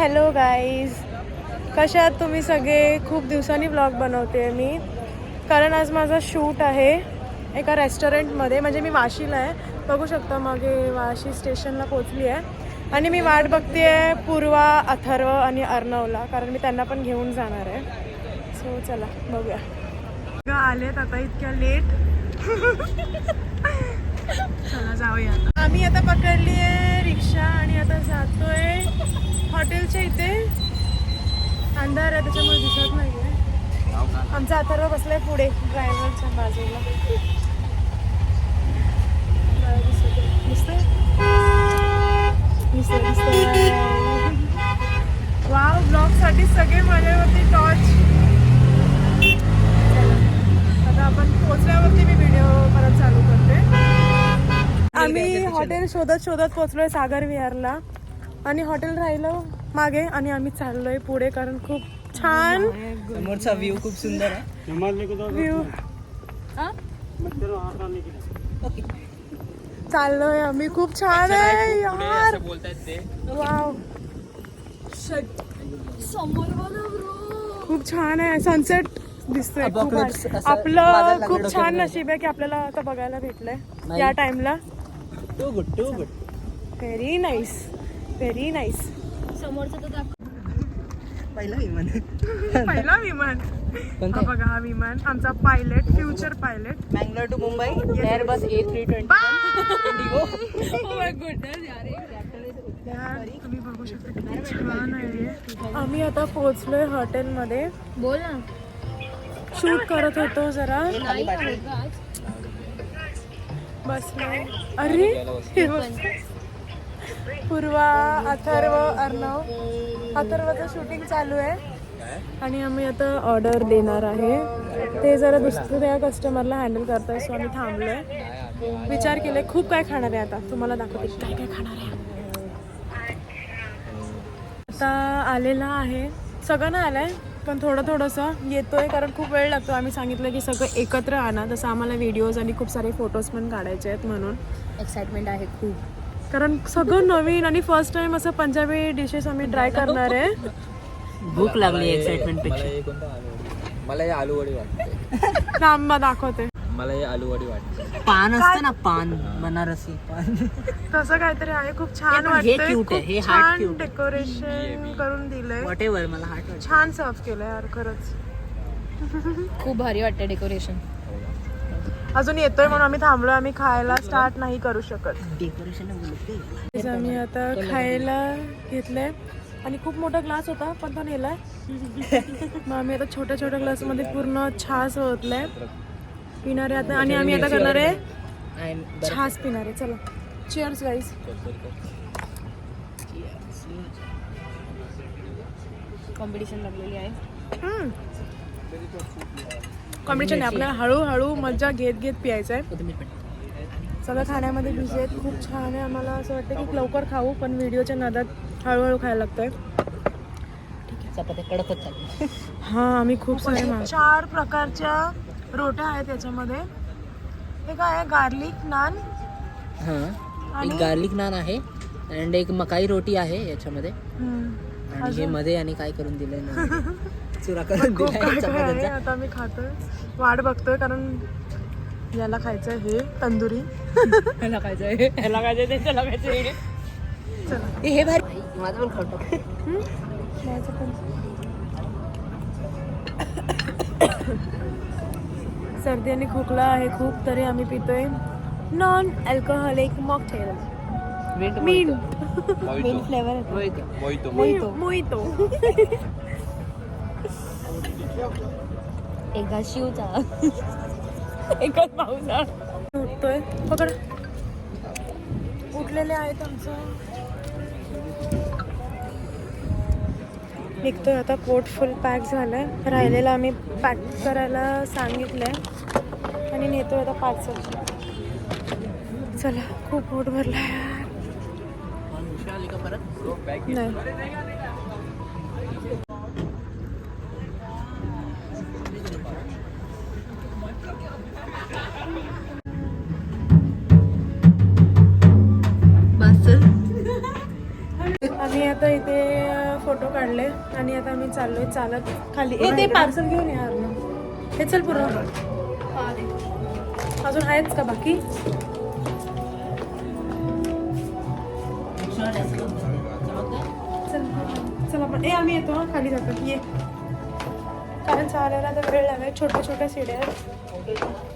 Hello guys, कशा आहात तुम्ही सगळे? खूप दिवसांनी व्लॉग बनवते मी, कारण आज माझा शूट आहे एका रेस्टॉरंटमध्ये. म्हणजे मी वाशीला आहे, बघू शकता मागे वाशी स्टेशनला पोचली आहे. आणि मी वाट बघते आहे पूर्वा, अथर्व आणि अर्णवला, कारण मी त्यांना पण घेऊन जाणार आहे. सो चला बघूया. आलेत आता इतक्या लेट. चला जाऊया. आम्ही आता पकडली आहे रिक्षा आणि आता जातोय हॉटेलच्या इथे. अंधार आहे त्याच्यामुळे दिसत नाही आहे. आमचा अथर्व बसलाय पुढे ड्रायव्हरच्या बाजूला. वाव, ब्लॉग साठी सगळे माझ्यावरती टॉर्च. आता आपण पोहोचल्यावरती मी व्हिडिओ परत चालू करते. आम्ही हॉटेल शोधत शोधत पोहोचलोय सागर विहारला, आणि हॉटेल राहिलं मागे आणि आम्ही चाललोय पुढे, कारण खूप छान समोरचा व्ह्यू खूप सुंदर आहे. व्ह्यू. चाललोय आम्ही, खूप छान आहे यार. वाव, खूप छान आहे. सनसेट दिसतोय खूप. आपलं खूप छान नशीब आहे की आपल्याला आता बघायला भेटलंय या टाइमला. Too good, too good. Very nice, very nice. समोरचं पहिला विमान. पहिला विमान. हा बघा, हा विमान आमचा pilot, future pilot. Mangalore to Mumbai airbus A320 IndiGo. तुम्ही बघू शकता किती छान आहे. आम्ही आता पोहोचलोय हॉटेलमध्ये. बोल ना. शूट करत होतो जरा. बसलोय. अरे पूर्वा, अथर्व, अर्णव. अथर्वचं शूटिंग चालू आहे आणि आम्ही आता ऑर्डर देणार आहे. ते जरा दुसऱ्या कस्टमरला हँडल करतोय, सो आम्ही थांबलोय. विचार केलाय खूप काय खाणार आहे. आता तुम्हाला दाखवते काय काय खाणार आहे. आता आलेला आहे, सगळं नाही आलंय पण थोडंसं येतोय, कारण खूप वेळ लागतो. आम्ही सांगितलं की सगळं एकत्र आणा, तसं आम्हाला व्हिडिओज आणि खूप सारे फोटोज पण काढायचे आहेत, म्हणून एक्साइटमेंट आहे खूप. कारण सगळं नवीन आणि फर्स्ट टाइम असं पंजाबी डिशेस आम्ही ट्राय करणार आहे. भूक लागली एक्साइटमेंट पेक्षा. मला हे आलू वडी वाटते. थांबा दाखवते. मला हे आलू वडी वाटते. पान असतं ना, पान, बनारसी पान. तसं काहीतरी आहे, खूप छान हे वाटतंय. cute आहे, हे खूप heart छान cute आहे. डेकोरेशन करून दिलंय. व्हॉटेवर मला हार्ट वाटतं. छान सर्व केलंय यार, खरंच खूप भारी वाटतं डेकोरेशन. अजून येतोय म्हणून आम्ही थांबलो. आम्ही खायला स्टार्ट नाही करू शकत. डेकोरेशन बोलते. आम्ही आता खायला घेतलंय आणि खूप मोठा ग्लास होता पण तो नेलाय. मग आम्ही आता छोट्या छोट्या ग्लासमध्ये पूर्ण छास ओतलाय पिणार आहे आता. आणि आम्ही आता करणार आहे छास पिणार आहे. चला, चिअर्स गाईज. कॉम्पिटिशन लागलेली आहे. कॉम्पिटिशन आहे आपल्याला. हळूहळू मजा घेत घेत पियायचं आहे. सगळं खाण्यामध्ये बिझी आहेत. खूप छान आहे. आम्हाला असं वाटतं की लवकर खाऊ, पण व्हिडिओच्या नादात हळूहळू खायला लागतंय. कडक होत चालली. हां, आम्ही खूप सारे 4 प्रकारच्या रोट्या आहेत याच्यामध्ये. हे काय आहे? गार्लिक नान. हां, एक गार्लिक नान आहे अँड एक मकाई रोटी आहे याच्यामध्ये. आणि हे मध्ये आणि काय करून दिलंय ना, चुरा करून खूप काय काय आहे. दिलाय. आता आम्ही खातोय, वाट बघतोय, कारण याला खायचंय हे तंदुरी. ह्याला खायचंय, ह्याला खायचंय, त्याला खायचंय. चला, हे भारी. माझं पण खाऊ टाक. सर्दी आणि खोकला आहे खूप, तरी आम्ही पितोय नॉन अल्कोहोलिक मॉकटेल. मीन फ्लेवर मोहितो. एका शिवचा एकच पाऊसा उठतोय. पकड. उठलेले आहेत आमचं. निघतोय आता. पोट फुल पॅक झालंय. राहिलेलं आम्ही पॅक करायला सांगितलंय आणि नेतोय आता पार्सल. चला, खूप पोट भरलाय यार. नाही, आम्ही आता इथे फोटो काढले आणि आता आम्ही चाललोय चालत खाली. ते पार्सल घेऊन या ना. हे चल पूर्ण. अजून आहेच का बाकी? चल आपण आम्ही येतो ना खाली जातो. ये कारण चालायला तर वेळ लागेल. छोट्या छोट्या सीड्या आहेत.